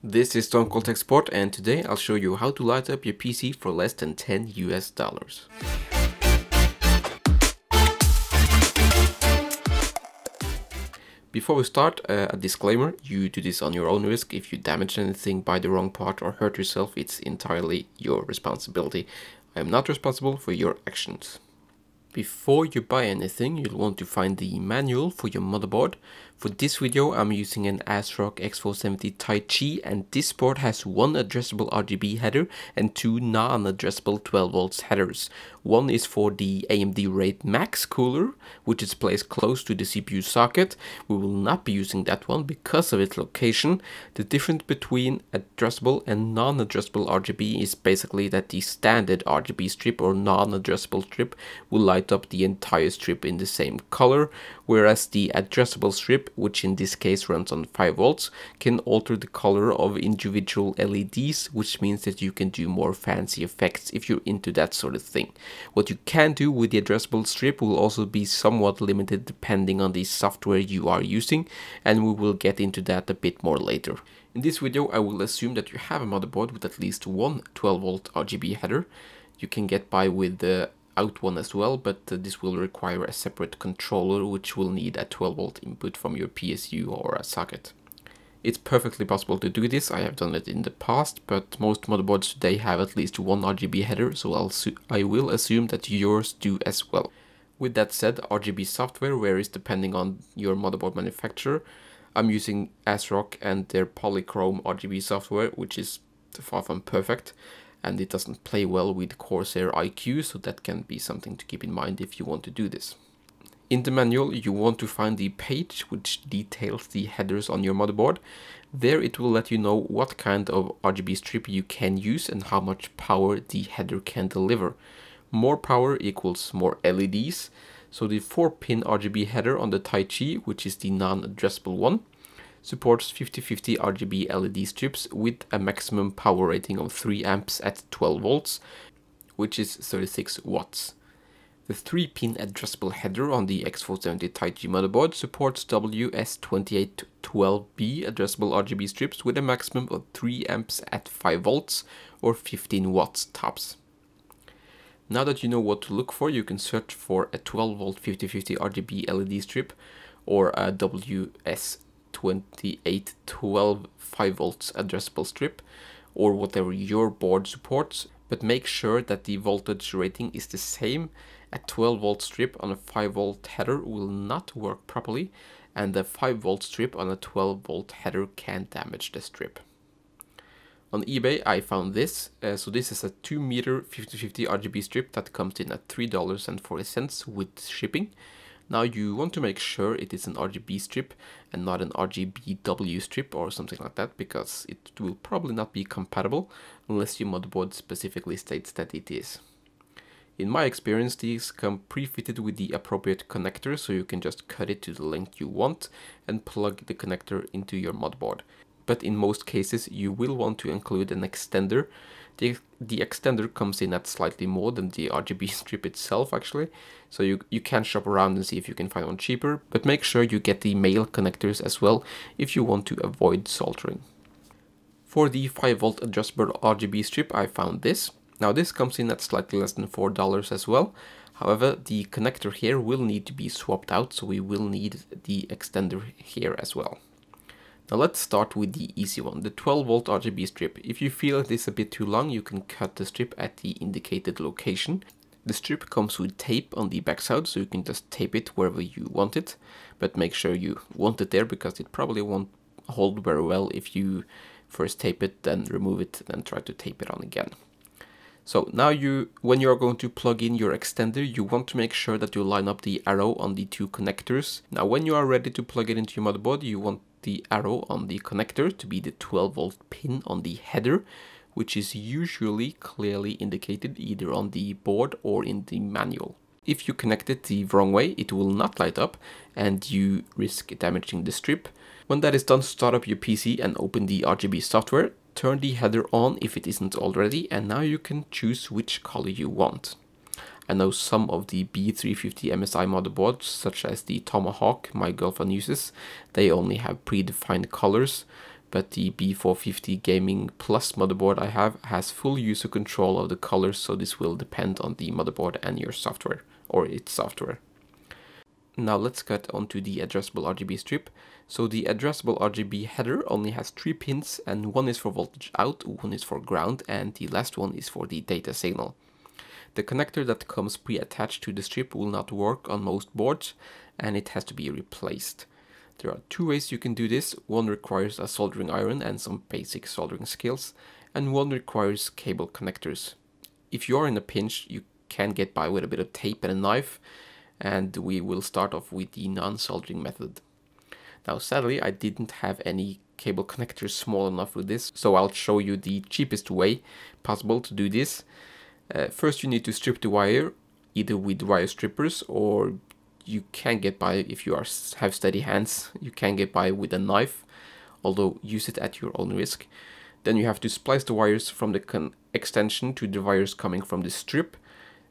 This is Stone Cold Tech Support, and today I'll show you how to light up your PC for less than $10 US. Before we start, a disclaimer: you do this on your own risk. If you damage anything, buy the wrong part or hurt yourself, it's entirely your responsibility. I am not responsible for your actions. Before you buy anything, you'll want to find the manual for your motherboard. For this video, I'm using an ASRock X470 Tai-Chi, and this board has one addressable RGB header and two non-addressable 12 volts headers. One is for the AMD Raid Max cooler, which is placed close to the CPU socket. We will not be using that one because of its location. The difference between addressable and non-addressable RGB is basically that the standard RGB strip or non-addressable strip will light up the entire strip in the same color, whereas the addressable strip, which in this case runs on 5 volts, can alter the color of individual LEDs, which means that you can do more fancy effects if you're into that sort of thing. What you can do with the addressable strip will also be somewhat limited depending on the software you are using, and we will get into that a bit more later. In this video, I will assume that you have a motherboard with at least one 12 volt RGB header. You can get by with the out one as well, but this will require a separate controller which will need a 12 volt input from your PSU or a socket. It's perfectly possible to do this. I have done it in the past, but most motherboards today have at least one RGB header, so I will assume that yours do as well. With that said, RGB software varies depending on your motherboard manufacturer. I'm using ASRock and their Polychrome RGB software, which is far from perfect, and it doesn't play well with Corsair iQ, so that can be something to keep in mind if you want to do this. In the manual, you want to find the page which details the headers on your motherboard. There it will let you know what kind of RGB strip you can use and how much power the header can deliver. More power equals more LEDs, so the 4-pin RGB header on the Tai-Chi, which is the non-addressable one, supports 50/50 RGB LED strips with a maximum power rating of 3 amps at 12 volts, which is 36 watts. The 3-pin addressable header on the X470 Tai-Chi motherboard supports WS2812B addressable RGB strips with a maximum of 3 amps at 5 volts or 15 watts tops. Now that you know what to look for, you can search for a 12 volt 50/50 RGB LED strip or a WS2812 5 volts addressable strip, or whatever your board supports, but make sure that the voltage rating is the same. A 12 volt strip on a 5 volt header will not work properly, and a 5 volt strip on a 12 volt header can damage the strip. On eBay I found this, so this is a 2 meter 50/50 RGB strip that comes in at $3.40 with shipping. Now you want to make sure it is an RGB strip and not an RGBW strip or something like that, because it will probably not be compatible unless your motherboard specifically states that it is. In my experience, these come pre-fitted with the appropriate connector, so you can just cut it to the length you want and plug the connector into your motherboard. But in most cases, you will want to include an extender. The extender comes in at slightly more than the RGB strip itself, actually, so you can shop around and see if you can find one cheaper, but make sure you get the male connectors as well if you want to avoid soldering. For the 5 volt adjustable RGB strip, I found this. Now this comes in at slightly less than $4 as well. However, the connector here will need to be swapped out, so we will need the extender here as well. Now let's start with the easy one, the 12 volt RGB strip. If you feel it is a bit too long, you can cut the strip at the indicated location. The strip comes with tape on the backside, so you can just tape it wherever you want it, but make sure you want it there, because it probably won't hold very well if you first tape it, then remove it, then try to tape it on again. So now when you are going to plug in your extender, you want to make sure that you line up the arrow on the two connectors. Now when you are ready to plug it into your motherboard, you want the arrow on the connector to be the 12 volt pin on the header, which is usually clearly indicated either on the board or in the manual. If you connect it the wrong way, it will not light up and you risk damaging the strip. When that is done, start up your PC and open the RGB software. Turn the header on if it isn't already, and now you can choose which color you want. I know some of the B350 MSI motherboards, such as the Tomahawk my girlfriend uses, they only have predefined colors, but the B450 Gaming Plus motherboard I have has full user control of the colors, so this will depend on the motherboard and your software, or its software. Now let's get onto the addressable RGB strip. So the addressable RGB header only has 3 pins, and one is for voltage out, one is for ground, and the last one is for the data signal. The connector that comes pre-attached to the strip will not work on most boards, and it has to be replaced. There are 2 ways you can do this. One requires a soldering iron and some basic soldering skills, and one requires cable connectors. If you are in a pinch, you can get by with a bit of tape and a knife, and we will start off with the non-soldering method. Now sadly, I didn't have any cable connectors small enough for this, so I'll show you the cheapest way possible to do this. First you need to strip the wire, either with wire strippers, or you can get by, if you have steady hands, you can get by with a knife, although use it at your own risk. Then you have to splice the wires from the extension to the wires coming from the strip.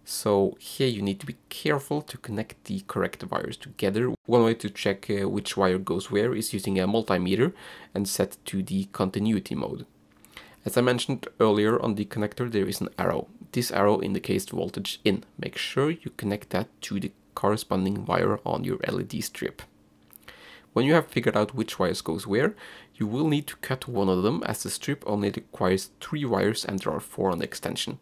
So here you need to be careful to connect the correct wires together. One way to check which wire goes where is using a multimeter and set to the continuity mode. As I mentioned earlier, on the connector there is an arrow. This arrow indicates the voltage in. Make sure you connect that to the corresponding wire on your LED strip. When you have figured out which wires goes where, you will need to cut one of them, as the strip only requires 3 wires and there are 4 on the extension.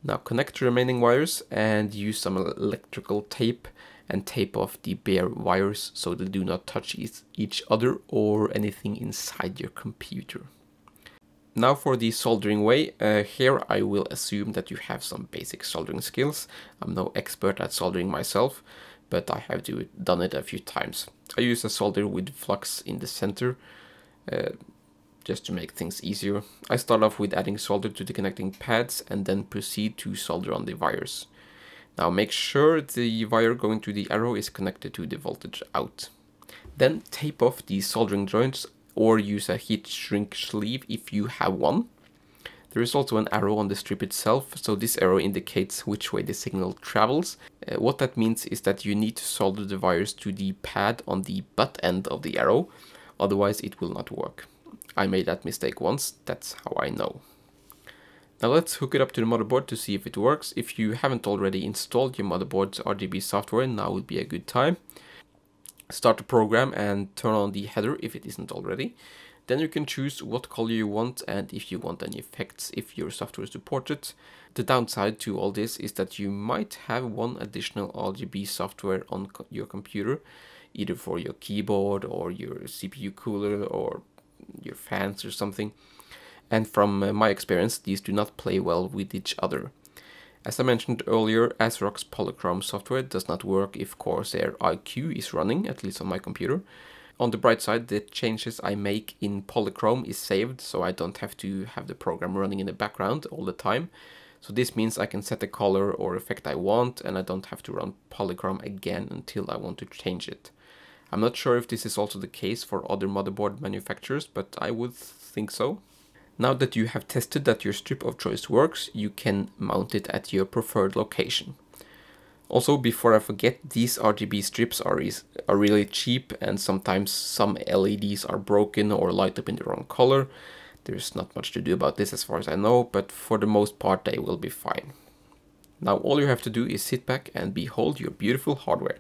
Now connect the remaining wires and use some electrical tape and tape off the bare wires so they do not touch each other or anything inside your computer. Now for the soldering way, here I will assume that you have some basic soldering skills. I'm no expert at soldering myself, but I have done it a few times. I use a solder with flux in the center, just to make things easier. I start off with adding solder to the connecting pads and then proceed to solder on the wires. Now make sure the wire going to the arrow is connected to the voltage out. Then tape off the soldering joints or use a heat shrink sleeve if you have one. There is also an arrow on the strip itself, so this arrow indicates which way the signal travels. What that means is that you need to solder the wires to the pad on the butt end of the arrow, otherwise it will not work. I made that mistake once, that's how I know. Now let's hook it up to the motherboard to see if it works. If you haven't already installed your motherboard's RGB software, now would be a good time. Start the program and turn on the header if it isn't already. Then you can choose what color you want and if you want any effects if your software supports it. The downside to all this is that you might have one additional RGB software on your computer, either for your keyboard or your CPU cooler or your fans or something. And from my experience, these do not play well with each other. As I mentioned earlier, ASRock's Polychrome software does not work if Corsair iQ is running, at least on my computer. On the bright side, the changes I make in Polychrome is saved, so I don't have to have the program running in the background all the time. So this means I can set the color or effect I want, and I don't have to run Polychrome again until I want to change it. I'm not sure if this is also the case for other motherboard manufacturers, but I would think so. Now that you have tested that your strip of choice works, you can mount it at your preferred location. Also, before I forget, these RGB strips are really cheap, and sometimes some LEDs are broken or light up in the wrong color. There's not much to do about this as far as I know, but for the most part they will be fine. Now all you have to do is sit back and behold your beautiful hardware.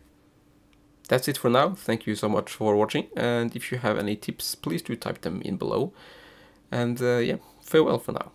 That's it for now. Thank you so much for watching, and if you have any tips, please do type them in below. And yeah, farewell for now.